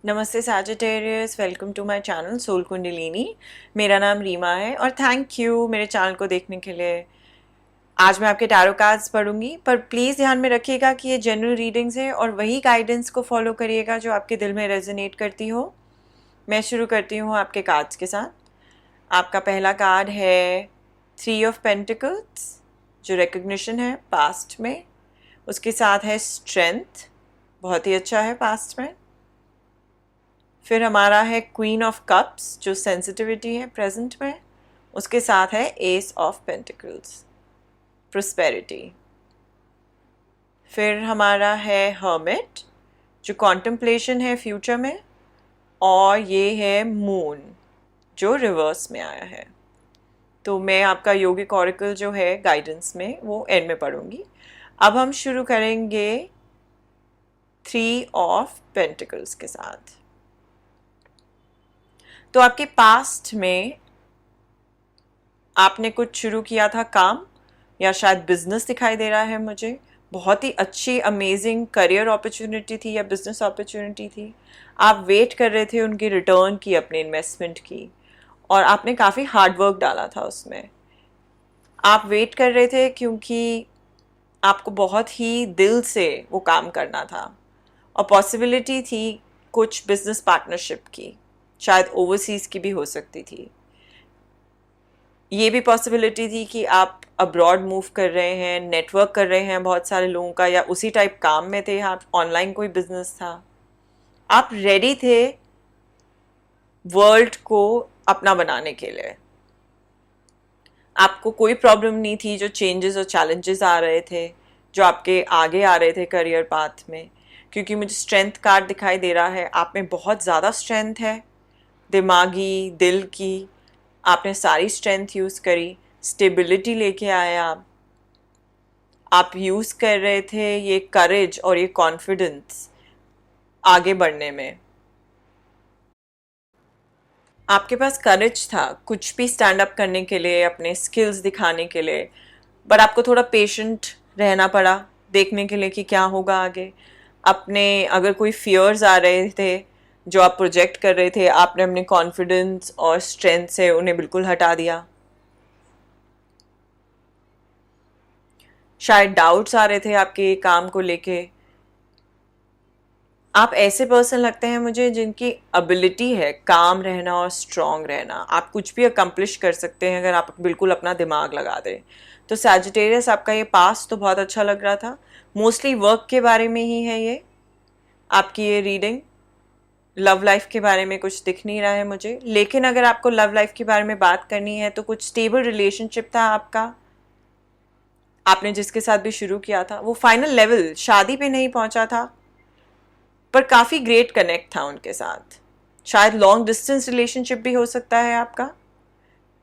नमस्ते Sagittarius, welcome to my channel soul Kundalini. मेरा नाम रीमा है और थैंक यू मेरे चैनल को देखने के लिए। आज मैं आपके टैरो कार्ड्स पढ़ूंगी, पर प्लीज़ ध्यान में रखिएगा कि ये जनरल रीडिंग्स है और वही गाइडेंस को फॉलो करिएगा जो आपके दिल में रेजोनेट करती हो। मैं शुरू करती हूँ आपके कार्ड्स के साथ। आपका पहला कार्ड है 3 ऑफ पेंटिकल्स, जो रिकग्निशन है पास्ट में। उसके साथ है स्ट्रेंथ, बहुत ही अच्छा है पास्ट में। फिर हमारा है क्वीन ऑफ कप्स, जो सेंसिटिविटी है प्रेजेंट में। उसके साथ है एस ऑफ पेंटिकल्स, प्रोस्पेरिटी। फिर हमारा है हर्मिट, जो कॉन्टेम्पलेशन है फ्यूचर में। और ये है मून, जो रिवर्स में आया है। तो मैं आपका योगिक ऑरेकल जो है गाइडेंस में वो एंड में पढ़ूंगी। अब हम शुरू करेंगे 3 ऑफ पेंटिकल्स के साथ। तो आपके पास्ट में आपने कुछ शुरू किया था काम, या शायद बिजनेस दिखाई दे रहा है मुझे। बहुत ही अच्छी अमेजिंग करियर अपॉर्चुनिटी थी या बिजनेस अपॉर्चुनिटी थी। आप वेट कर रहे थे उनकी रिटर्न की, अपने इन्वेस्टमेंट की, और आपने काफ़ी हार्ड वर्क डाला था उसमें। आप वेट कर रहे थे क्योंकि आपको बहुत ही दिल से वो काम करना था, और पॉसिबिलिटी थी कुछ बिजनेस पार्टनरशिप की, शायद ओवरसीज़ की भी हो सकती थी। ये भी पॉसिबिलिटी थी कि आप अब्रॉड मूव कर रहे हैं, नेटवर्क कर रहे हैं बहुत सारे लोगों का, या उसी टाइप काम में थे आप, ऑनलाइन कोई बिजनेस था। आप रेडी थे वर्ल्ड को अपना बनाने के लिए। आपको कोई प्रॉब्लम नहीं थी जो चेंजेस और चैलेंजेस आ रहे थे, जो आपके आगे आ रहे थे करियर पाथ में। क्योंकि मुझे स्ट्रेंथ कार्ड दिखाई दे रहा है, आप में बहुत ज़्यादा स्ट्रेंथ है, दिमागी, दिल की। आपने सारी स्ट्रेंथ यूज़ करी, स्टेबिलिटी लेके आए आप यूज़ कर रहे थे ये करेज और ये कॉन्फिडेंस आगे बढ़ने में। आपके पास करेज था कुछ भी स्टैंड अप करने के लिए, अपने स्किल्स दिखाने के लिए, बट आपको थोड़ा पेशेंट रहना पड़ा, देखने के लिए कि क्या होगा आगे। अपने अगर कोई फियर्स आ रहे थे जो आप प्रोजेक्ट कर रहे थे, आपने अपने कॉन्फिडेंस और स्ट्रेंथ से उन्हें बिल्कुल हटा दिया। शायद डाउट्स आ रहे थे आपके काम को लेके। आप ऐसे पर्सन लगते हैं मुझे जिनकी एबिलिटी है काम रहना और स्ट्रांग रहना। आप कुछ भी अकम्प्लिश कर सकते हैं अगर आप बिल्कुल अपना दिमाग लगा दें। तो सैजिटेरियस, आपका ये पास तो बहुत अच्छा लग रहा था। मोस्टली वर्क के बारे में ही है ये आपकी ये रीडिंग। लव लाइफ के बारे में कुछ दिख नहीं रहा है मुझे, लेकिन अगर आपको लव लाइफ के बारे में बात करनी है तो कुछ स्टेबल रिलेशनशिप था आपका, आपने जिसके साथ भी शुरू किया था। वो फाइनल लेवल शादी पे नहीं पहुंचा था, पर काफ़ी ग्रेट कनेक्ट था उनके साथ। शायद लॉन्ग डिस्टेंस रिलेशनशिप भी हो सकता है आपका,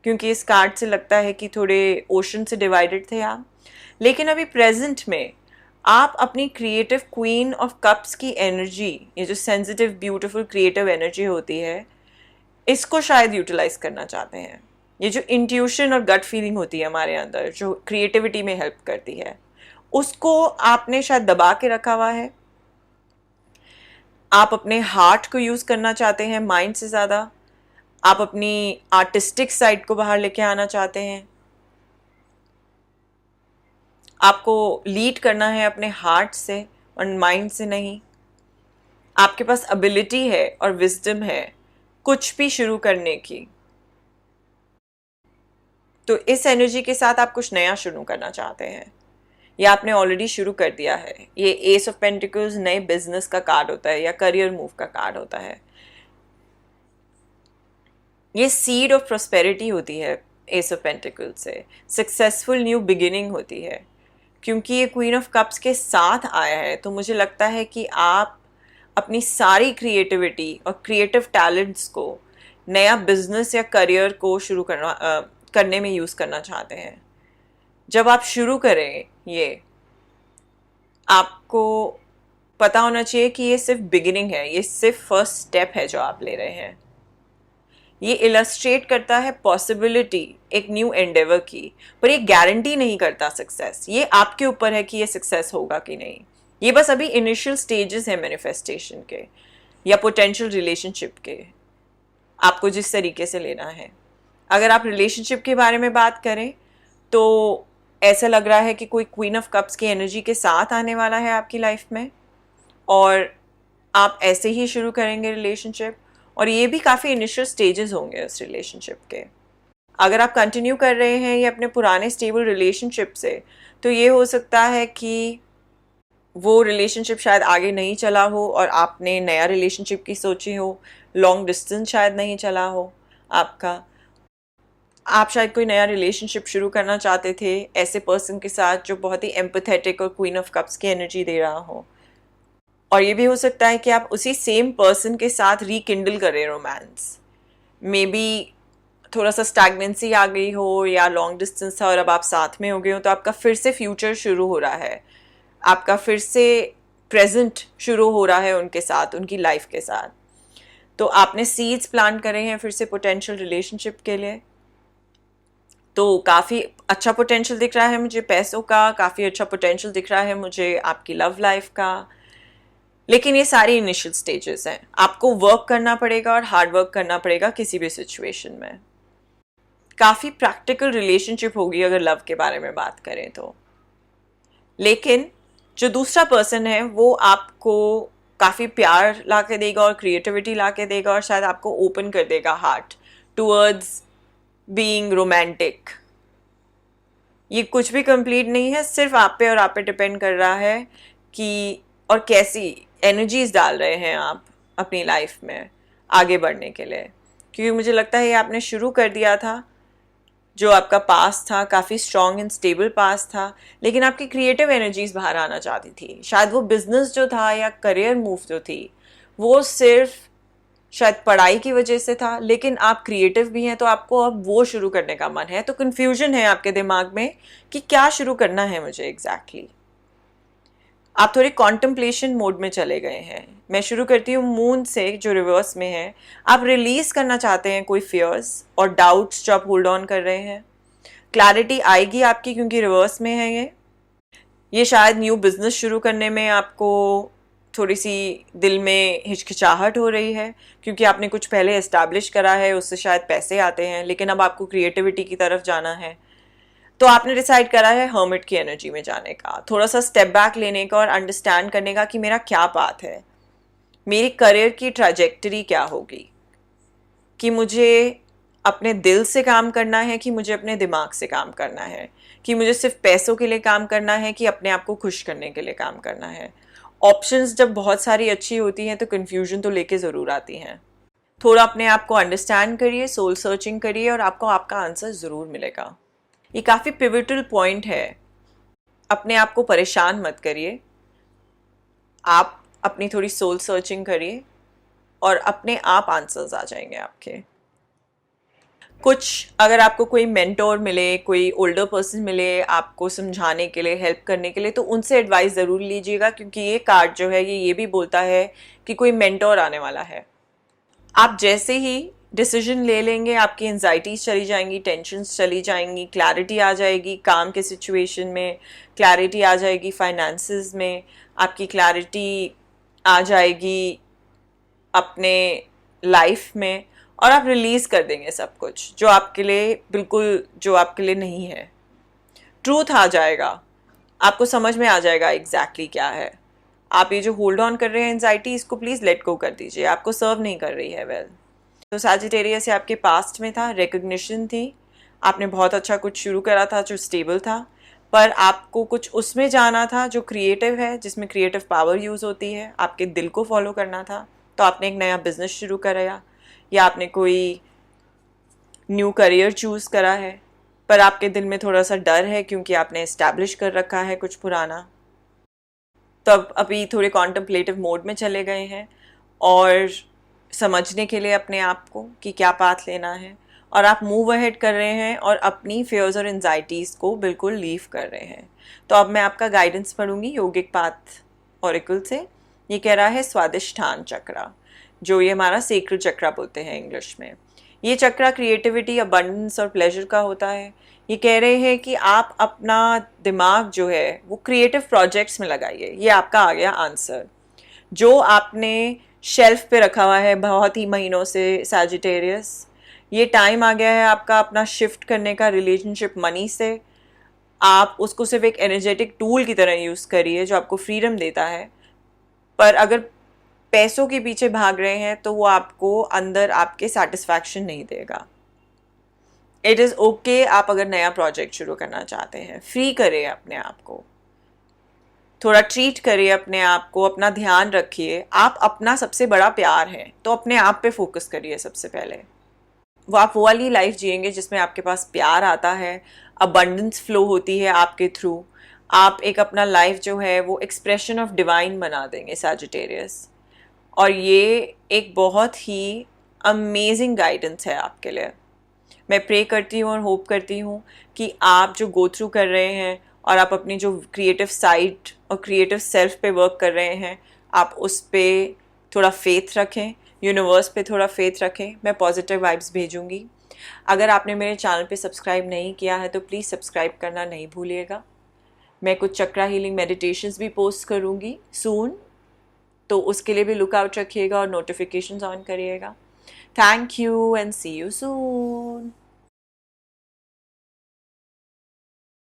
क्योंकि इस कार्ड से लगता है कि थोड़े ओशन से डिवाइडेड थे आप। लेकिन अभी प्रेजेंट में आप अपनी क्रिएटिव क्वीन ऑफ कप्स की एनर्जी, ये जो सेंसिटिव ब्यूटीफुल क्रिएटिव एनर्जी होती है, इसको शायद यूटिलाइज करना चाहते हैं। ये जो इंट्यूशन और गट फीलिंग होती है हमारे अंदर, जो क्रिएटिविटी में हेल्प करती है, उसको आपने शायद दबा के रखा हुआ है। आप अपने हार्ट को यूज़ करना चाहते हैं माइंड से ज़्यादा। आप अपनी आर्टिस्टिक साइड को बाहर लेके आना चाहते हैं। आपको लीड करना है अपने हार्ट से और माइंड से नहीं। आपके पास एबिलिटी है और विजडम है कुछ भी शुरू करने की। तो इस एनर्जी के साथ आप कुछ नया शुरू करना चाहते हैं, या आपने ऑलरेडी शुरू कर दिया है। ये एस ऑफ पेंटिकल्स नए बिजनेस का कार्ड होता है या करियर मूव का कार्ड होता है। ये सीड ऑफ प्रोस्पेरिटी होती है एस ऑफ पेंटिकल्स से, सक्सेसफुल न्यू बिगिनिंग होती है। क्योंकि ये क्वीन ऑफ कप्स के साथ आया है, तो मुझे लगता है कि आप अपनी सारी क्रिएटिविटी और क्रिएटिव टैलेंट्स को नया बिजनेस या करियर को शुरू करने में यूज़ करना चाहते हैं। जब आप शुरू करें ये, आपको पता होना चाहिए कि ये सिर्फ बिगिनिंग है, ये सिर्फ फर्स्ट स्टेप है जो आप ले रहे हैं। ये इलस्ट्रेट करता है पॉसिबिलिटी एक न्यू एंडेवर की, पर ये गारंटी नहीं करता सक्सेस। ये आपके ऊपर है कि ये सक्सेस होगा कि नहीं। ये बस अभी इनिशियल स्टेजेस है मैनिफेस्टेशन के। या पोटेंशियल रिलेशनशिप के, आपको जिस तरीके से लेना है। अगर आप रिलेशनशिप के बारे में बात करें तो ऐसा लग रहा है कि कोई क्वीन ऑफ कप्स की एनर्जी के साथ आने वाला है आपकी लाइफ में, और आप ऐसे ही शुरू करेंगे रिलेशनशिप, और ये भी काफ़ी इनिशियल स्टेजेस होंगे उस रिलेशनशिप के। अगर आप कंटिन्यू कर रहे हैं ये अपने पुराने स्टेबल रिलेशनशिप से, तो ये हो सकता है कि वो रिलेशनशिप शायद आगे नहीं चला हो और आपने नया रिलेशनशिप की सोची हो, लॉन्ग डिस्टेंस शायद नहीं चला हो आपका, आप शायद कोई नया रिलेशनशिप शुरू करना चाहते थे ऐसे पर्सन के साथ जो बहुत ही एम्पैथेटिक और क्वीन ऑफ कप्स की एनर्जी दे रहा हो। और ये भी हो सकता है कि आप उसी सेम पर्सन के साथ रिकिंडल करें रोमांस, मे बी थोड़ा सा स्टैग्नेंसी आ गई हो या लॉन्ग डिस्टेंस था और अब आप साथ में हो गए हो, तो आपका फिर से फ्यूचर शुरू हो रहा है, आपका फिर से प्रेजेंट शुरू हो रहा है उनके साथ, उनकी लाइफ के साथ। तो आपने सीड्स प्लांट करे हैं फिर से पोटेंशियल रिलेशनशिप के लिए। तो काफ़ी अच्छा पोटेंशियल दिख रहा है मुझे पैसों का, काफ़ी अच्छा पोटेंशियल दिख रहा है मुझे आपकी लव लाइफ का। लेकिन ये सारी इनिशियल स्टेजेस हैं, आपको वर्क करना पड़ेगा और हार्ड वर्क करना पड़ेगा किसी भी सिचुएशन में। काफ़ी प्रैक्टिकल रिलेशनशिप होगी अगर लव के बारे में बात करें तो। लेकिन जो दूसरा पर्सन है वो आपको काफ़ी प्यार ला के देगा और क्रिएटिविटी ला के देगा, और शायद आपको ओपन कर देगा हार्ट टूवर्ड्स बीइंग रोमांटिक। ये कुछ भी कंप्लीट नहीं है, सिर्फ आप पे और आप पे डिपेंड कर रहा है कि और कैसी एनर्जीज डाल रहे हैं आप अपनी लाइफ में आगे बढ़ने के लिए। क्योंकि मुझे लगता है ये आपने शुरू कर दिया था, जो आपका पास था काफ़ी स्ट्रॉन्ग एंड स्टेबल पास था, लेकिन आपकी क्रिएटिव एनर्जीज बाहर आना चाहती थी। शायद वो बिजनेस जो था या करियर मूव जो थी वो सिर्फ शायद पढ़ाई की वजह से था, लेकिन आप क्रिएटिव भी हैं तो आपको अब वो शुरू करने का मन है। तो कन्फ्यूजन है आपके दिमाग में कि क्या शुरू करना है मुझे एग्जैक्टली। आप थोड़े कॉन्टम्पलेशन मोड में चले गए हैं। मैं शुरू करती हूँ मून से जो रिवर्स में है। आप रिलीज करना चाहते हैं कोई फियर्स और डाउट्स जो आप होल्ड ऑन कर रहे हैं। क्लैरिटी आएगी आपकी क्योंकि रिवर्स में है ये शायद न्यू बिजनेस शुरू करने में आपको थोड़ी सी दिल में हिचकिचाहट हो रही है क्योंकि आपने कुछ पहले एस्टैब्लिश करा है, उससे शायद पैसे आते हैं, लेकिन अब आपको क्रिएटिविटी की तरफ जाना है। तो आपने डिसाइड करा है हर्मिट की एनर्जी में जाने का, थोड़ा सा स्टेप बैक लेने का और अंडरस्टैंड करने का कि मेरा क्या पाथ है, मेरी करियर की ट्रैजेक्टरी क्या होगी, कि मुझे अपने दिल से काम करना है कि मुझे अपने दिमाग से काम करना है, कि मुझे सिर्फ पैसों के लिए काम करना है कि अपने आप को खुश करने के लिए काम करना है। ऑप्शंस जब बहुत सारी अच्छी होती हैं तो कन्फ्यूजन तो लेके ज़रूर आती हैं। थोड़ा अपने आप को अंडरस्टैंड करिए, सोल सर्चिंग करिए और आपको आपका आंसर ज़रूर मिलेगा। ये काफ़ी पिवटल पॉइंट है। अपने आप को परेशान मत करिए, आप अपनी थोड़ी सोल सर्चिंग करिए और अपने आप आंसर्स आ जाएंगे आपके। कुछ अगर आपको कोई मेंटोर मिले, कोई ओल्डर पर्सन मिले आपको समझाने के लिए, हेल्प करने के लिए, तो उनसे एडवाइस ज़रूर लीजिएगा क्योंकि ये कार्ड जो है ये भी बोलता है कि कोई मेंटोर आने वाला है। आप जैसे ही डिसीजन ले लेंगे आपकी एंजाइटीज चली जाएंगी, टेंशन्स चली जाएंगी, क्लैरिटी आ जाएगी काम के सिचुएशन में, क्लैरिटी आ जाएगी फाइनेंसेस में, आपकी क्लैरिटी आ जाएगी अपने लाइफ में, और आप रिलीज़ कर देंगे सब कुछ जो आपके लिए बिल्कुल जो आपके लिए नहीं है। ट्रूथ आ जाएगा, आपको समझ में आ जाएगा एग्जैक्टली क्या है। आप ये जो होल्ड ऑन कर रहे हैं एंजाइटी, इसको प्लीज़ लेट गो कर दीजिए, आपको सर्व नहीं कर रही है वेल। तो सैजिटेरियस से आपके पास्ट में था, रिकग्निशन थी, आपने बहुत अच्छा कुछ शुरू करा था जो स्टेबल था, पर आपको कुछ उसमें जाना था जो क्रिएटिव है, जिसमें क्रिएटिव पावर यूज़ होती है, आपके दिल को फॉलो करना था। तो आपने एक नया बिजनेस शुरू कराया या आपने कोई न्यू करियर चूज़ करा है, पर आपके दिल में थोड़ा सा डर है क्योंकि आपने इस्टेब्लिश कर रखा है कुछ पुराना। तो अब अभी थोड़े कॉन्टम्पलेटिव मोड में चले गए हैं और समझने के लिए अपने आप को कि क्या पाथ लेना है, और आप मूव अहेड कर रहे हैं और अपनी फियर्स और एंजाइटीज़ को बिल्कुल लीव कर रहे हैं। तो अब मैं आपका गाइडेंस पढ़ूंगी योगिक पाथ ऑरिकल से। ये कह रहा है स्वादिष्ठान चक्रा, जो ये हमारा सेक्रेड चक्रा बोलते हैं इंग्लिश में। ये चक्रा क्रिएटिविटी, अबंडेंस और प्लेजर का होता है। ये कह रहे हैं कि आप अपना दिमाग जो है वो क्रिएटिव प्रोजेक्ट्स में लगाइए। ये आपका आ गया आंसर। जो आपने शेल्फ पे रखा हुआ है बहुत ही महीनों से सैजिटेरियस। ये टाइम आ गया है आपका अपना शिफ्ट करने का रिलेशनशिप मनी से। आप उसको सिर्फ एक एनर्जेटिक टूल की तरह यूज़ करिए जो आपको फ्रीडम देता है, पर अगर पैसों के पीछे भाग रहे हैं तो वो आपको अंदर आपके सेटिस्फैक्शन नहीं देगा। इट इज़ ओके आप अगर नया प्रोजेक्ट शुरू करना चाहते हैं, फ्री करिए अपने आप को, थोड़ा ट्रीट करिए अपने आप को, अपना ध्यान रखिए। आप अपना सबसे बड़ा प्यार है तो अपने आप पे फोकस करिए सबसे पहले। वो आप वो वाली लाइफ जिएंगे जिसमें आपके पास प्यार आता है, अबंडेंस फ्लो होती है आपके थ्रू। आप एक अपना लाइफ जो है वो एक्सप्रेशन ऑफ डिवाइन बना देंगे सैजिटेरियस। और ये एक बहुत ही अमेजिंग गाइडेंस है आपके लिए। मैं प्रे करती हूँ और होप करती हूँ कि आप जो गो थ्रू कर रहे हैं और आप अपनी जो क्रिएटिव साइड और क्रिएटिव सेल्फ पे वर्क कर रहे हैं, आप उस पर थोड़ा फेथ रखें, यूनिवर्स पे थोड़ा फेथ रखें। मैं पॉजिटिव वाइब्स भेजूंगी। अगर आपने मेरे चैनल पे सब्सक्राइब नहीं किया है तो प्लीज़ सब्सक्राइब करना नहीं भूलिएगा। मैं कुछ चक्रा हीलिंग मेडिटेशंस भी पोस्ट करूँगी सून, तो उसके लिए भी लुक आउट रखिएगा और नोटिफिकेशंस ऑन करिएगा। Thank you and see you soon.